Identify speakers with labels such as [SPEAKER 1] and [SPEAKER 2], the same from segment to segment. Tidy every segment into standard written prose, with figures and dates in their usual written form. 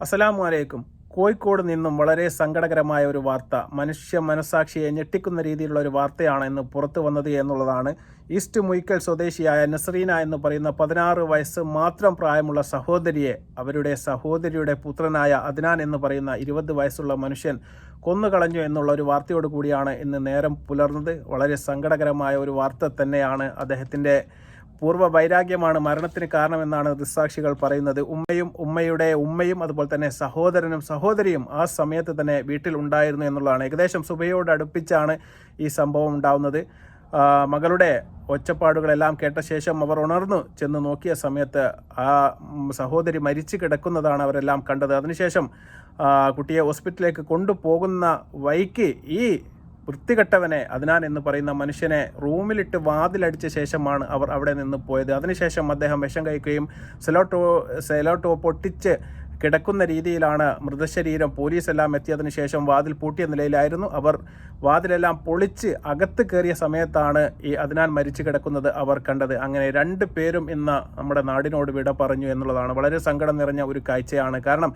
[SPEAKER 1] അസ്സലാമു അലൈക്കും. കോഴിക്കോട് നിന്നും വളരെ സങ്കടകരമായ ഒരു വാർത്ത, മനുഷ്യ മനസാക്ഷിയെ ഞെട്ടിക്കുന്ന രീതിയിലുള്ള ഒരു വാർത്തയാണ് ഇന്ന് പുറത്തു വന്നത് എന്നുള്ളതാണ്. ഈസ്റ്റ് മുയിക്കൽ സ്വദേശിയായ നസ്രീന എന്ന് പറയുന്ന 16 വയസ്സ് മാത്രം പ്രായമുള്ള സഹോദരിയെ അവരുടെ സഹോദരിയുടെ പുത്രനായ അദ്നാൻ എന്ന് പറയുന്ന 20 വയസ്സുള്ള മനുഷ്യൻ കൊന്നുകളഞ്ഞു എന്നുള്ള ഒരു വാർത്തയോട് കൂടിയാണ് ഇന്ന് നേരം പുലർന്നത്. വളരെ സങ്കടകരമായ ഒരു വാർത്ത തന്നെയാണ്. അദ്ദേഹത്തിൻ്റെ പൂർവ്വ വൈരാഗ്യമാണ് മരണത്തിന് കാരണമെന്നാണ് ദൃക്സാക്ഷികൾ പറയുന്നത്. ഉമ്മയുടെ ഉമ്മയും അതുപോലെ തന്നെ സഹോദരനും സഹോദരിയും ആ സമയത്ത് തന്നെ വീട്ടിൽ ഉണ്ടായിരുന്നു എന്നുള്ളതാണ്. ഏകദേശം സുബഹിയോട് അടുപ്പിച്ചാണ് ഈ സംഭവം ഉണ്ടാവുന്നത്. മകളുടെ ഒച്ചപ്പാടുകളെല്ലാം കേട്ട ശേഷം അവർ ഉണർന്നു ചെന്ന് നോക്കിയ സമയത്ത് ആ സഹോദരി മരിച്ചു കിടക്കുന്നതാണ് അവരെല്ലാം കണ്ടത്. അതിനുശേഷം കുട്ടിയെ ഹോസ്പിറ്റലിലേക്ക് കൊണ്ടുപോകുന്ന വഴിക്ക് ഈ വൃത്തികെട്ടവനെ അദ്നാൻ എന്ന് പറയുന്ന മനുഷ്യനെ റൂമിലിട്ട് വാതിലടിച്ച ശേഷമാണ് അവർ അവിടെ നിന്ന് പോയത്. അതിനുശേഷം അദ്ദേഹം വിഷം കഴിക്കുകയും സെലോട്ടോ പൊട്ടിച്ച് കിടക്കുന്ന രീതിയിലാണ് മൃതശരീരം. പോലീസെല്ലാം എത്തിയതിനു ശേഷം വാതിൽ പൂട്ടിയ നിലയിലായിരുന്നു. അവർ വാതിലെല്ലാം പൊളിച്ച് അകത്ത് കയറിയ സമയത്താണ് ഈ അദ്നാൻ മരിച്ചു കിടക്കുന്നത് അവർ കണ്ടത്. അങ്ങനെ 2 പേരും ഇന്ന് നമ്മുടെ നാടിനോട് വിട പറഞ്ഞു എന്നുള്ളതാണ്. വളരെ സങ്കടം നിറഞ്ഞ ഒരു കാഴ്ചയാണ്. കാരണം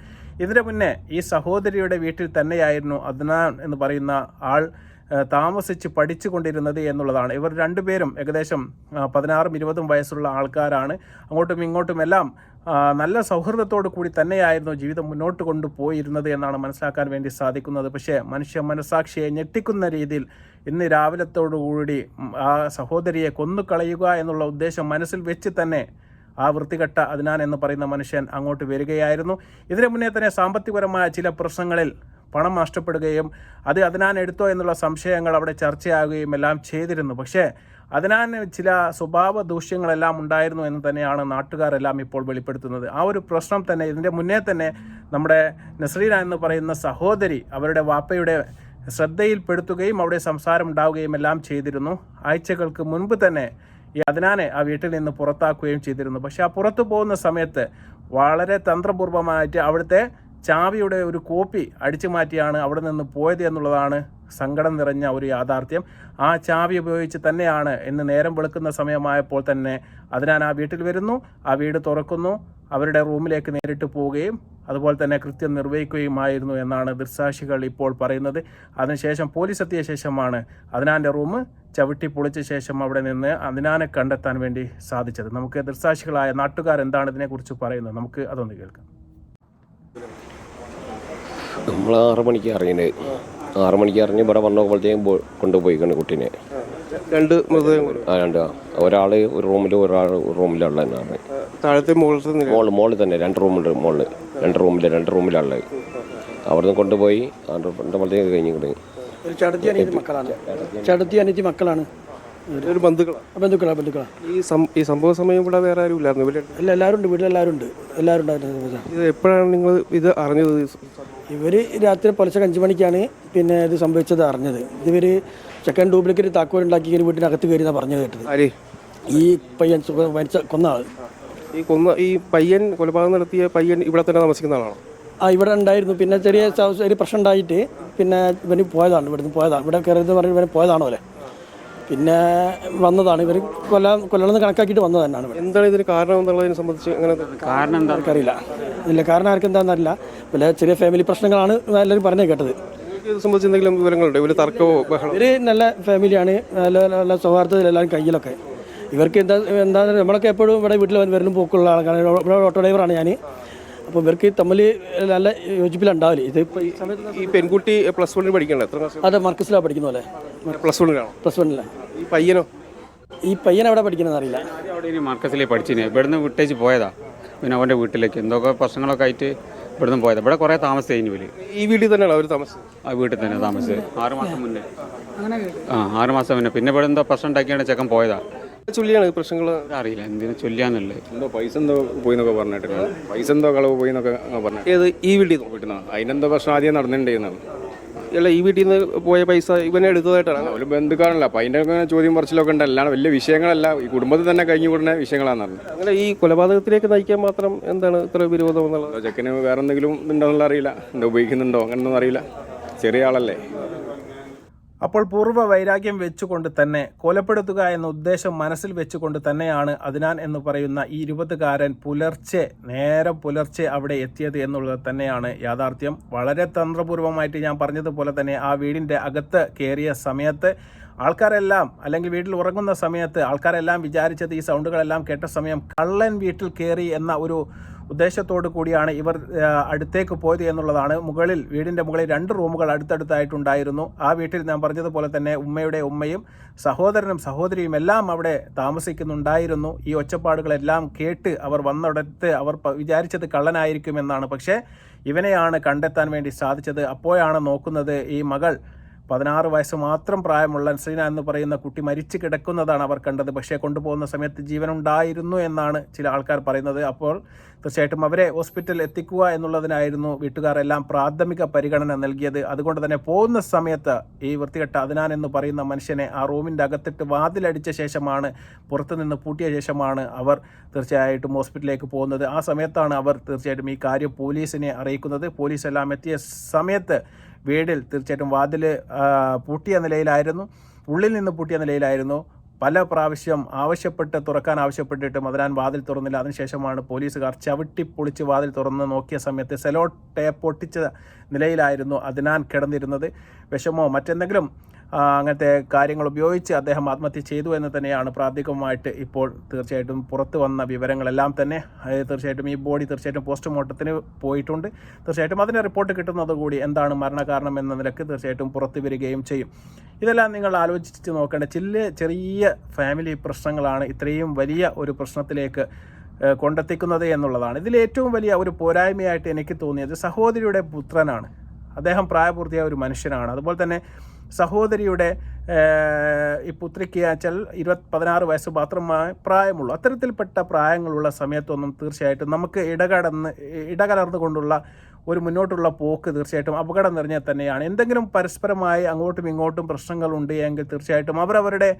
[SPEAKER 1] ഇതിനു മുന്നേ ഈ സഹോദരിയുടെ വീട്ടിൽ തന്നെയായിരുന്നു അദ്നാൻ എന്ന് പറയുന്ന ആൾ താമസിച്ച് പഠിച്ചു കൊണ്ടിരുന്നത് എന്നുള്ളതാണ്. ഇവർ 2 പേരും ഏകദേശം 16ഉം 20ഉം വയസ്സുള്ള ആൾക്കാരാണ്. അങ്ങോട്ടും ഇങ്ങോട്ടും എല്ലാം നല്ല സൗഹൃദത്തോടു കൂടി തന്നെയായിരുന്നു ജീവിതം മുന്നോട്ട് കൊണ്ടുപോയിരുന്നത് എന്നാണ് മനസ്സിലാക്കാൻ വേണ്ടി സാധിക്കുന്നത്. പക്ഷേ മനുഷ്യ മനസാക്ഷിയെ ഞെട്ടിക്കുന്ന രീതിയിൽ ഇന്ന് രാവിലത്തോടുകൂടി ആ സഹോദരിയെ കൊന്നുകളയുക എന്നുള്ള ഉദ്ദേശം മനസ്സിൽ വെച്ച് തന്നെ ആ വൃത്തികെട്ട അദ്നാൻ എന്ന് പറയുന്ന മനുഷ്യൻ അങ്ങോട്ട് വരികയായിരുന്നു. ഇതിനു മുന്നേ തന്നെ സാമ്പത്തികപരമായ ചില പ്രശ്നങ്ങളിൽ പണം നഷ്ടപ്പെടുകയും അത് അദ്നാൻ എടുത്തോ എന്നുള്ള സംശയങ്ങൾ അവിടെ ചർച്ചയാകുകയും എല്ലാം ചെയ്തിരുന്നു. പക്ഷേ അദ്നാൻ ചില സ്വഭാവ ദൂഷ്യങ്ങളെല്ലാം ഉണ്ടായിരുന്നു എന്ന് തന്നെയാണ് നാട്ടുകാരെല്ലാം ഇപ്പോൾ വെളിപ്പെടുത്തുന്നത്. ആ ഒരു പ്രശ്നം തന്നെ ഇതിൻ്റെ മുന്നേ തന്നെ നമ്മുടെ നസ്രീന എന്ന് പറയുന്ന സഹോദരി അവരുടെ വാപ്പയുടെ ശ്രദ്ധയിൽപ്പെടുത്തുകയും അവിടെ സംസാരം ഉണ്ടാവുകയും എല്ലാം ചെയ്തിരുന്നു. ആഴ്ചകൾക്ക് മുൻപ് തന്നെ ഈ അദ്നാനെ ആ വീട്ടിൽ നിന്ന് പുറത്താക്കുകയും ചെയ്തിരുന്നു. പക്ഷേ ആ പുറത്തു പോകുന്ന സമയത്ത് വളരെ തന്ത്രപൂർവമായിട്ട് അവിടുത്തെ ചാവിയുടെ ഒരു കോപ്പി അടിച്ചു മാറ്റിയാണ് അവിടെ നിന്ന് പോയത് എന്നുള്ളതാണ് സങ്കടം നിറഞ്ഞ ഒരു യാഥാർത്ഥ്യം. ആ ചാവി ഉപയോഗിച്ച് തന്നെയാണ് ഇന്ന് നേരം വെളുക്കുന്ന സമയമായപ്പോൾ തന്നെ അദ്നാൻ ആ വീട്ടിൽ വരുന്നു, ആ വീട് തുറക്കുന്നു, അവരുടെ റൂമിലേക്ക് നേരിട്ട് പോവുകയും അതുപോലെ തന്നെ കൃത്യം നിർവഹിക്കുകയുമായിരുന്നു എന്നാണ് ദൃക്സാക്ഷികൾ ഇപ്പോൾ പറയുന്നത്. അതിനുശേഷം പോലീസ് എത്തിയ ശേഷമാണ് അദ്നാൻ്റെ റൂം ചവിട്ടി പൊളിച്ച ശേഷം അവിടെ നിന്ന് അദ്നാനെ കണ്ടെത്താൻ വേണ്ടി സാധിച്ചത്. നമുക്ക് ദൃക്സാക്ഷികളായ നാട്ടുകാർ എന്താണ് ഇതിനെക്കുറിച്ച് പറയുന്നത്, നമുക്ക് അതൊന്ന് കേൾക്കാം.
[SPEAKER 2] നമ്മൾ 6 മണിക്ക് അറിഞ്ഞത് 6 മണിക്ക് അറിഞ്ഞ് ഇവിടെ വന്നപ്പോഴത്തേക്കും കൊണ്ടുപോയിക്കണം കുട്ടീനെ.
[SPEAKER 3] 2 മൃതദേഹങ്ങൾ.
[SPEAKER 2] 2 ഒരാൾ ഒരു റൂമിൽ ഒരാൾ റൂമിലുള്ള എന്നാണ്.
[SPEAKER 3] താഴത്തെ
[SPEAKER 2] മോളിൽ തന്നെ 2 റൂമുണ്ട്. മുകളിൽ 2 റൂമിലുള്ളത് അവിടുന്ന് കൊണ്ടുപോയി രണ്ടാമത്തേക്ക് കഴിഞ്ഞിട്ട്
[SPEAKER 4] ചടത്തി അനിയത്തി മക്കളാണ്.
[SPEAKER 3] ഒരു ബന്ധുക്കളാണ്. ഈ സംഭവ സമയം ഇവിടെ വേറെ ആരും ഇല്ലായിരുന്നു?
[SPEAKER 4] അല്ല, എല്ലാവരും ഉണ്ട്, വീട്ടിലെല്ലാവരും ഉണ്ട്, എല്ലാവരും ഉണ്ടായിരുന്നു.
[SPEAKER 3] ഇത് എപ്പോഴാണ് നിങ്ങൾ ഇത് അറിഞ്ഞത്?
[SPEAKER 4] ഇവർ രാത്രി പുലർച്ചെ 5 മണിക്കാണ് പിന്നെ ഇത് സംഭവിച്ചത് അറിഞ്ഞത്. ഇവർ ചെക്കൻ ഡ്യൂപ്ലിക്കേറ്റ് താക്കോൽ ഉണ്ടാക്കി വീട്ടിനകത്ത് കയറി എന്നാണ് പറഞ്ഞത് കേട്ടത്. ഈ പയ്യൻ കൊന്ന ആൾ,
[SPEAKER 3] ഈ പയ്യൻ കൊലപാതകം നടത്തിയ പയ്യൻ ഇവിടെ തന്നെ താമസിക്കുന്ന ആളാണോ?
[SPEAKER 4] ഇവിടെ ഉണ്ടായിരുന്നു. പിന്നെ ചെറിയ ഒരു പ്രശ്നം ഉണ്ടായിട്ട് പിന്നെ ഇവന് പോയതാണ്, ഇവിടുന്ന് പോയതാണ്, ഇവിടെ കയറിയെന്ന് പറഞ്ഞ് ഇവന് പോയതാണോ അല്ലേ, പിന്നെ വന്നതാണ്. ഇവർ കൊല്ലണമെന്ന് കണക്കാക്കിയിട്ട് വന്നത് തന്നെയാണ്.
[SPEAKER 3] എന്താണ് ഇതിന് കാരണം എന്നുള്ളതിനെ സംബന്ധിച്ച് അങ്ങനെ
[SPEAKER 4] കാരണം എന്താ അറിയില്ല. ഇല്ല, കാരണം ആർക്കും എന്താണെന്നറിയില്ല. പിന്നെ ചെറിയ ഫാമിലി പ്രശ്നങ്ങളാണ് എല്ലാവരും പറഞ്ഞു കേട്ടത്.
[SPEAKER 3] ഇത് സംബന്ധിച്ച് എന്തെങ്കിലും വിവരങ്ങളുണ്ട്? ഇവർ തർക്കമോ ബഹളമോ?
[SPEAKER 4] ഇവർ നല്ല ഫാമിലിയാണ്, നല്ല സൗഹാർദ്ദത്തിൽ എല്ലാവരും കയ്യിലൊക്കെ. ഇവർക്ക് എന്താ നമ്മളൊക്കെ എപ്പോഴും ഇവിടെ വീട്ടിൽ വരലും പോക്കുള്ള ആൾക്കാണ്. ഇവിടെ ഓട്ടോ ഡ്രൈവറാണ് ഞാൻ. അപ്പോൾ ഇവർക്ക് തമ്മിൽ നല്ല യോജിപ്പിലുണ്ടാവില്ല. ഇത് ഇപ്പോൾ
[SPEAKER 3] ഈ പെൺകുട്ടി +1 പഠിക്കണേ? എത്ര ക്ലാസ്?
[SPEAKER 4] അതെ, മർക്കസിലാണ് പഠിക്കുന്ന പോലെ. +1
[SPEAKER 3] ഈ പയ്യനോ?
[SPEAKER 4] ഈ പയ്യൻ എവിടെ പഠിക്കണമെന്ന് അറിയില്ല.
[SPEAKER 5] അവിടെ ഇനി മർക്കസിലേ പഠിച്ചിന്. ഇവിടുന്ന് വിട്ടേച്ച് പോയതാ. പിന്നെ അവൻ്റെ വീട്ടിലേക്ക് എന്തൊക്കെ പ്രശ്നങ്ങളൊക്കെ ആയിട്ട് ഇവിടുന്ന് പോയതാ. ഇവിടെ കുറേ താമസിച്ചു കഴിഞ്ഞു.
[SPEAKER 3] ഈ വീട്ടിൽ തന്നെയാണ് അവർ താമസിച്ചത്?
[SPEAKER 5] ആ വീട്ടിൽ തന്നെ താമസിച്ചത് 6 മാസം മുന്നേ. 6 മാസം മുന്നേ. പിന്നെ ഇവിടെ എന്തോ പ്രശ്നം ഉണ്ടാക്കിയാണ് ചെക്കൻ പോയതാ.
[SPEAKER 3] ചൊല്ലിയാണ് പ്രശ്നങ്ങൾ?
[SPEAKER 5] അറിയില്ല എന്തിനു ചൊല്ലിയാന്നുള്ളത്.
[SPEAKER 6] എന്തോ പൈസ എന്തോ പോയി എന്നൊക്കെ പറഞ്ഞിട്ടില്ല. പൈസ എന്തോ കളവ് പോയി എന്നൊക്കെ പറഞ്ഞു.
[SPEAKER 3] ഏത് ഈ വീട്ടിൽ
[SPEAKER 6] വീട്ടിൽ അതിനെന്തോ പ്രശ്നം ആദ്യം നടന്നിട്ടുണ്ടായിരുന്നു.
[SPEAKER 3] അല്ല, ഈ വീട്ടിൽ നിന്ന് പോയ പൈസ ഇവനെ എടുത്തതായിട്ടാണ്?
[SPEAKER 6] ഒരു ബന്ധുക്കാണല്ലോ, അപ്പം അതിൻ്റെ ചോദ്യം പറച്ചിലൊക്കെ ഉണ്ട്. അല്ലാണ്ട് വലിയ വിഷയങ്ങളല്ല, ഈ കുടുംബത്തിൽ തന്നെ കഴിഞ്ഞു കൂടുന്ന വിഷയങ്ങളാണെന്ന് പറഞ്ഞു.
[SPEAKER 3] അങ്ങനെ ഈ കൊലപാതകത്തിലേക്ക് നയിക്കാൻ മാത്രം എന്താണ് ഇത്ര വിരോധം എന്നുള്ളത്?
[SPEAKER 6] ചെക്കന് വേറെ എന്തെങ്കിലും ഉണ്ടോന്നുള്ള അറിയില്ല, എന്താ ഉപയോഗിക്കുന്നുണ്ടോ അങ്ങനെയൊന്നും അറിയില്ല. ചെറിയ ആളല്ലേ.
[SPEAKER 1] അപ്പോൾ പൂർവ്വ വൈരാഗ്യം വെച്ചുകൊണ്ട് തന്നെ കൊലപ്പെടുത്തുക എന്ന ഉദ്ദേശം മനസ്സിൽ വെച്ചുകൊണ്ട് തന്നെയാണ് അദ്നാൻ എന്ന് പറയുന്ന ഈ 20-കാരൻ നേരം പുലർച്ചെ അവിടെ എത്തിയത് എന്നുള്ളത് തന്നെയാണ് യാഥാർത്ഥ്യം. വളരെ തന്ത്രപൂർവ്വമായിട്ട് ഞാൻ പറഞ്ഞതുപോലെ തന്നെ ആ വീടിൻ്റെ അകത്ത് കയറിയ സമയത്ത് ആൾക്കാരെല്ലാം, അല്ലെങ്കിൽ വീട്ടിൽ ഉറങ്ങുന്ന സമയത്ത് ആൾക്കാരെല്ലാം വിചാരിച്ചത്, ഈ സൗണ്ടുകളെല്ലാം കേട്ട സമയം കള്ളൻ വീട്ടിൽ കയറി എന്ന ഒരു ഉദ്ദേശത്തോടു കൂടിയാണ് ഇവർ അടുത്തേക്ക് പോയത് എന്നുള്ളതാണ്. വീടിൻ്റെ മുകളിൽ 2 റൂമുകൾ അടുത്തടുത്തായിട്ടുണ്ടായിരുന്നു. ആ വീട്ടിൽ ഞാൻ പറഞ്ഞതുപോലെ തന്നെ ഉമ്മയുടെ ഉമ്മയും സഹോദരനും സഹോദരിയും എല്ലാം അവിടെ താമസിക്കുന്നുണ്ടായിരുന്നു. ഈ ഒച്ചപ്പാടുകളെല്ലാം കേട്ട് അവർ വന്നിടത്ത് അവർ വിചാരിച്ചത് കള്ളനായിരിക്കുമെന്നാണ്. പക്ഷേ ഇവനെയാണ് കണ്ടെത്താൻ വേണ്ടി സാധിച്ചത്. അപ്പോഴാണ് നോക്കുന്നത്, ഈ മകൾ 16 വയസ്സ് മാത്രം പ്രായമുള്ള നസ്രീന എന്ന് പറയുന്ന കുട്ടി മരിച്ചു കിടക്കുന്നതാണ് അവർ കണ്ടത്. പക്ഷേ കൊണ്ടുപോകുന്ന സമയത്ത് ജീവനുണ്ടായിരുന്നു എന്നാണ് ചില ആൾക്കാർ പറയുന്നത്. അപ്പോൾ തീർച്ചയായിട്ടും അവരെ ഹോസ്പിറ്റലിൽ എത്തിക്കുക എന്നുള്ളതിനായിരുന്നു വീട്ടുകാരെല്ലാം പ്രാഥമിക പരിഗണന നൽകിയത്. അതുകൊണ്ട് തന്നെ പോകുന്ന സമയത്ത് ഈ വൃത്തികെട്ട അദ്നാൻ എന്ന് പറയുന്ന മനുഷ്യനെ ആ റൂമിൻ്റെ അകത്തിട്ട് വാതിലടിച്ച ശേഷമാണ്, പുറത്തുനിന്ന് പൂട്ടിയ ശേഷമാണ് അവർ തീർച്ചയായിട്ടും ഹോസ്പിറ്റലിലേക്ക് പോകുന്നത്. ആ സമയത്താണ് അവർ തീർച്ചയായിട്ടും ഈ കാര്യം പോലീസിനെ അറിയിക്കുന്നത്. പോലീസ് എല്ലാം എത്തിയ സമയത്ത് വീടിൽ തീർച്ചയായിട്ടും വാതിൽ പൂട്ടിയ നിലയിലായിരുന്നു, ഉള്ളിൽ നിന്ന് പൂട്ടിയ നിലയിലായിരുന്നു. പല പ്രാവശ്യം തുറക്കാൻ ആവശ്യപ്പെട്ടിട്ടും അദ്നാൻ വാതിൽ തുറന്നില്ല. അതിനുശേഷമാണ് പോലീസുകാർ ചവിട്ടി പൊളിച്ച് വാതിൽ തുറന്ന് നോക്കിയ സമയത്ത് സെലോ ടേപ്പ് പൊട്ടിച്ച നിലയിലായിരുന്നു അദ്നാൻ കിടന്നിരുന്നത്. വിഷമോ മറ്റെന്തെങ്കിലും അങ്ങനത്തെ കാര്യങ്ങൾ ഉപയോഗിച്ച് അദ്ദേഹം ആത്മഹത്യ ചെയ്തു എന്ന് തന്നെയാണ് പ്രാഥമികമായിട്ട് ഇപ്പോൾ തീർച്ചയായിട്ടും പുറത്തു വന്ന വിവരങ്ങളെല്ലാം തന്നെ. തീർച്ചയായിട്ടും ഈ ബോഡി തീർച്ചയായിട്ടും പോസ്റ്റ്മോർട്ടത്തിന് പോയിട്ടുണ്ട്. തീർച്ചയായിട്ടും അതിൻ്റെ റിപ്പോർട്ട് കിട്ടുന്നതുകൂടി എന്താണ് മരണകാരണം എന്ന നിലക്ക് തീർച്ചയായിട്ടും പുറത്തു വരികയും ചെയ്യും. ഇതെല്ലാം നിങ്ങൾ ആലോചിച്ച് നോക്കേണ്ട ചെറിയ ഫാമിലി പ്രശ്നങ്ങളാണ് ഇത്രയും വലിയ ഒരു പ്രശ്നത്തിലേക്ക് കൊണ്ടെത്തിക്കുന്നത് എന്നുള്ളതാണ്. ഇതിൽ ഏറ്റവും വലിയ ഒരു പോരായ്മയായിട്ട് എനിക്ക് തോന്നിയത് സഹോദരിയുടെ പുത്രനാണ്. അദ്ദേഹം പ്രായപൂർത്തിയായ ഒരു മനുഷ്യനാണ്. അതുപോലെ തന്നെ സഹോദരിയുടെ ഈ പുത്രിക്ക് 16 വയസ്സ് മാത്രമായി പ്രായമുള്ളൂ. അത്തരത്തിൽപ്പെട്ട പ്രായങ്ങളുള്ള സമയത്തൊന്നും തീർച്ചയായിട്ടും നമുക്ക് ഇടകലർന്നുകൊണ്ടുള്ള ഒരു മുന്നോട്ടുള്ള പോക്ക് തീർച്ചയായിട്ടും അപകടം നിറഞ്ഞത് തന്നെയാണ്. എന്തെങ്കിലും പരസ്പരമായി അങ്ങോട്ടും ഇങ്ങോട്ടും പ്രശ്നങ്ങളുണ്ട് എങ്കിൽ തീർച്ചയായിട്ടും അവരവരുടെ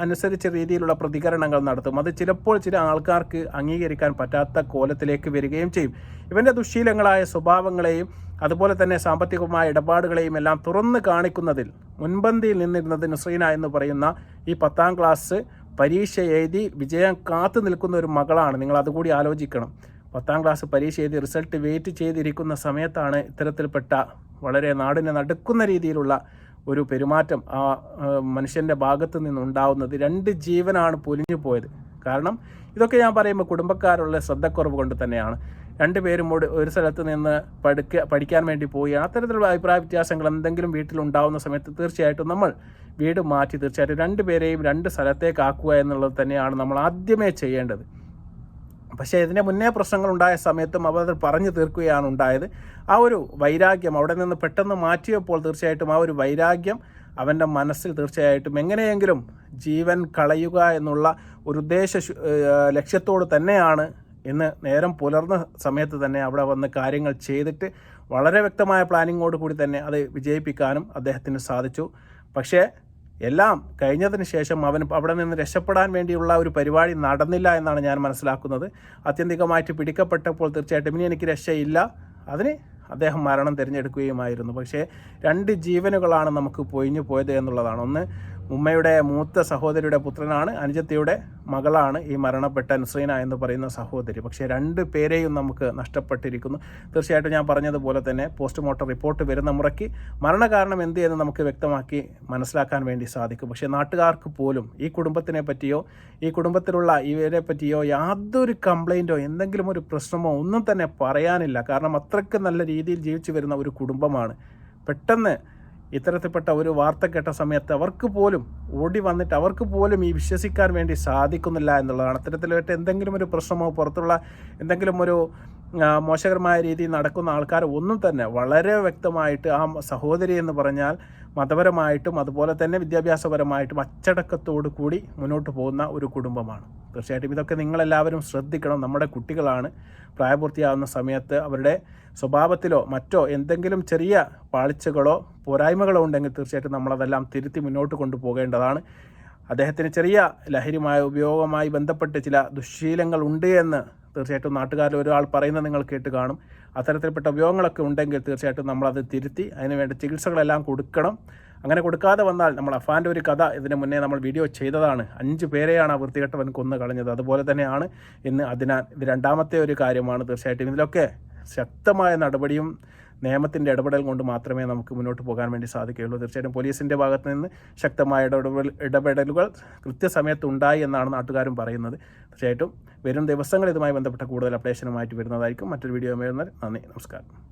[SPEAKER 1] അനുസരിച്ച രീതിയിലുള്ള പ്രതികരണങ്ങൾ നടത്തും. അത് ചിലപ്പോൾ ചില ആൾക്കാർക്ക് അംഗീകരിക്കാൻ പറ്റാത്ത കോലത്തിലേക്ക് വരികയും ചെയ്യും. ഇവൻ്റെ ദുശ്ശീലങ്ങളായ സ്വഭാവങ്ങളെയും അതുപോലെ തന്നെ സാമ്പത്തികമായ ഇടപാടുകളെയും എല്ലാം തുറന്ന് കാണിക്കുന്നതിൽ മുൻപന്തിയിൽ നിന്നിരുന്നത് നസ്രീന എന്ന് പറയുന്ന ഈ 10ാം ക്ലാസ് പരീക്ഷ എഴുതി വിജയം കാത്തു നിൽക്കുന്ന ഒരു മകളാണ്. നിങ്ങൾ അതുകൂടി ആലോചിക്കണം. 10ാം ക്ലാസ് പരീക്ഷ എഴുതി റിസൾട്ട് വെയിറ്റ് ചെയ്തിരിക്കുന്ന സമയത്താണ് ഇത്തരത്തിൽപ്പെട്ട വളരെ നാടിനെ നടുക്കുന്ന രീതിയിലുള്ള ഒരു പെരുമാറ്റം ആ മനുഷ്യൻ്റെ ഭാഗത്ത് നിന്നുണ്ടാവുന്നത്. 2 ജീവനാണ് പൊലിഞ്ഞു പോയത്. കാരണം ഇതൊക്കെ ഞാൻ പറയുമ്പോൾ കുടുംബക്കാരുള്ള ശ്രദ്ധക്കുറവ് കൊണ്ട് തന്നെയാണ്. 2 പേരും ഒരു സ്ഥലത്ത് നിന്ന് പഠിക്കാൻ വേണ്ടി പോവുകയാണ്. അത്തരത്തിലുള്ള അഭിപ്രായ വ്യത്യാസങ്ങൾ എന്തെങ്കിലും വീട്ടിലുണ്ടാവുന്ന സമയത്ത് തീർച്ചയായിട്ടും നമ്മൾ വീട് മാറ്റി തീർച്ചയായിട്ടും 2 പേരെയും 2 സ്ഥലത്തേക്ക് ആക്കുക എന്നുള്ളത് തന്നെയാണ് നമ്മൾ ആദ്യമേ ചെയ്യേണ്ടത്. പക്ഷേ ഇതിന് മുന്നേ പ്രശ്നങ്ങൾ ഉണ്ടായ സമയത്തും അവർ പറഞ്ഞു തീർക്കുകയാണ് ഉണ്ടായത്. ആ ഒരു വൈരാഗ്യം അവിടെ നിന്ന് പെട്ടെന്ന് മാറ്റിയപ്പോൾ തീർച്ചയായിട്ടും ആ ഒരു വൈരാഗ്യം അവൻ്റെ മനസ്സിൽ തീർച്ചയായിട്ടും എങ്ങനെയെങ്കിലും ജീവൻ കളയുക എന്നുള്ള ഒരു ലക്ഷ്യത്തോട് തന്നെയാണ് ഇന്ന് നേരം പുലർന്ന സമയത്ത് തന്നെ അവിടെ വന്ന് കാര്യങ്ങൾ ചെയ്തിട്ട് വളരെ വ്യക്തമായ പ്ലാനിങ്ങോട് കൂടി തന്നെ അത് വിജയിപ്പിക്കാനും അദ്ദേഹത്തിന് സാധിച്ചു. പക്ഷേ എല്ലാം കഴിഞ്ഞതിന് ശേഷം അവൻ അവിടെ നിന്ന് രക്ഷപ്പെടാൻ വേണ്ടിയുള്ള ഒരു പരിപാടി നടന്നില്ല എന്നാണ് ഞാൻ മനസ്സിലാക്കുന്നത്. ആത്യന്തികമായിട്ട് പിടിക്കപ്പെട്ടപ്പോൾ തീർച്ചയായിട്ടും ഇനി എനിക്ക് രക്ഷയില്ല, അതിന് അദ്ദേഹം മരണം തിരഞ്ഞെടുക്കുകയുമായിരുന്നു. പക്ഷേ 2 ജീവനുകളാണ് നമുക്ക് പൊയിഞ്ഞു പോയത് എന്നുള്ളതാണ്. ഒന്ന് ഉമ്മയുടെ മൂത്ത സഹോദരിയുടെ പുത്രനാണ്, അനുജത്തിയുടെ മകളാണ് ഈ മരണപ്പെട്ട നസ്രീന എന്ന് പറയുന്ന സഹോദരി. പക്ഷേ 2 പേരെയും നമുക്ക് നഷ്ടപ്പെട്ടിരിക്കുന്നു. തീർച്ചയായിട്ടും ഞാൻ പറഞ്ഞതുപോലെ തന്നെ പോസ്റ്റ്മോർട്ടം റിപ്പോർട്ട് വരുന്ന മുറയ്ക്ക് മരണകാരണം എന്ത് എന്ന് നമുക്ക് വ്യക്തമാക്കി മനസ്സിലാക്കാൻ വേണ്ടി സാധിക്കും. പക്ഷേ നാട്ടുകാർക്ക് പോലും ഈ കുടുംബത്തിനെ പറ്റിയോ ഈ കുടുംബത്തിലുള്ള ഇവരെ പറ്റിയോ യാതൊരു കംപ്ലൈൻറ്റോ എന്തെങ്കിലും ഒരു പ്രശ്നമോ ഒന്നും തന്നെ പറയാനില്ല. കാരണം അത്രയ്ക്ക് നല്ല രീതിയിൽ ജീവിച്ചു വരുന്ന ഒരു കുടുംബമാണ്. പെട്ടെന്ന് ഇത്തരത്തിൽപ്പെട്ട ഒരു വാർത്ത കേട്ട സമയത്ത് അവർക്ക് പോലും ഓടി വന്നിട്ട് അവർക്ക് പോലും ഈ വിശ്വസിക്കാൻ വേണ്ടി സാധിക്കുന്നില്ല എന്നുള്ളതാണ്. അത്തരത്തിലായിട്ട് എന്തെങ്കിലും ഒരു പ്രശ്നമോ പുറത്തുള്ള എന്തെങ്കിലും ഒരു മോശകരമായ രീതിയിൽ നടക്കുന്ന ആൾക്കാർ ഒന്നും തന്നെ വളരെ വ്യക്തമായിട്ട് ആ സഹോദരി എന്ന് പറഞ്ഞാൽ മതപരമായിട്ടും അതുപോലെ തന്നെ വിദ്യാഭ്യാസപരമായിട്ടും അച്ചടക്കത്തോടു കൂടി മുന്നോട്ട് പോകുന്ന ഒരു കുടുംബമാണ്. തീർച്ചയായിട്ടും ഇതൊക്കെ നിങ്ങളെല്ലാവരും ശ്രദ്ധിക്കണം. നമ്മുടെ കുട്ടികളാണ്. പ്രായപൂർത്തിയാകുന്ന സമയത്ത് അവരുടെ സ്വഭാവത്തിലോ മറ്റോ എന്തെങ്കിലും ചെറിയ പാളിച്ചകളോ പോരായ്മകളോ ഉണ്ടെങ്കിൽ തീർച്ചയായിട്ടും നമ്മളതെല്ലാം തിരുത്തി മുന്നോട്ട് കൊണ്ടുപോകേണ്ടതാണ്. അദ്ദേഹത്തിന് ചെറിയ ലഹരിമായ ഉപയോഗവുമായി ബന്ധപ്പെട്ട് ചില ദുശ്ശീലങ്ങൾ ഉണ്ട് എന്ന് തീർച്ചയായിട്ടും നാട്ടുകാരിൽ ഒരാൾ പറയുന്നത് നിങ്ങൾ കേട്ട് കാണും. അത്തരത്തിൽപ്പെട്ട ഉപയോഗങ്ങളൊക്കെ ഉണ്ടെങ്കിൽ തീർച്ചയായിട്ടും നമ്മളത് തിരുത്തി അതിനുവേണ്ട ചികിത്സകളെല്ലാം കൊടുക്കണം. അങ്ങനെ കൊടുക്കാതെ വന്നാൽ നമ്മൾ അഫാൻ്റെ ഒരു കഥ ഇതിന് മുന്നേ നമ്മൾ വീഡിയോ ചെയ്തതാണ്. 5 പേരെയാണ് ആ വൃത്തികെട്ടവൻ കൊന്നു കളഞ്ഞത്. അതുപോലെ തന്നെയാണ് ഇന്ന് അദ്നാൻ. ഇത് രണ്ടാമത്തെ ഒരു കാര്യമാണ്. തീർച്ചയായിട്ടും ഇതിലൊക്കെ ശക്തമായ നടപടിയും നിയമത്തിൻ്റെ ഇടപെടൽ കൊണ്ട് മാത്രമേ നമുക്ക് മുന്നോട്ട് പോകാൻ വേണ്ടി സാധിക്കുകയുള്ളൂ. തീർച്ചയായിട്ടും പോലീസിൻ്റെ ഭാഗത്ത് നിന്ന് ശക്തമായ ഇടപെടലുകൾ കൃത്യസമയത്ത് ഉണ്ടായി എന്നാണ് നാട്ടുകാരും പറയുന്നത്. തീർച്ചയായിട്ടും വരും ദിവസങ്ങൾ ഇതുമായി ബന്ധപ്പെട്ട കൂടുതൽ അപ്ഡേഷനുമായിട്ട് വരുന്നതായിരിക്കും. മറ്റൊരു വീഡിയോ വരുന്നത്. നന്ദി, നമസ്കാരം.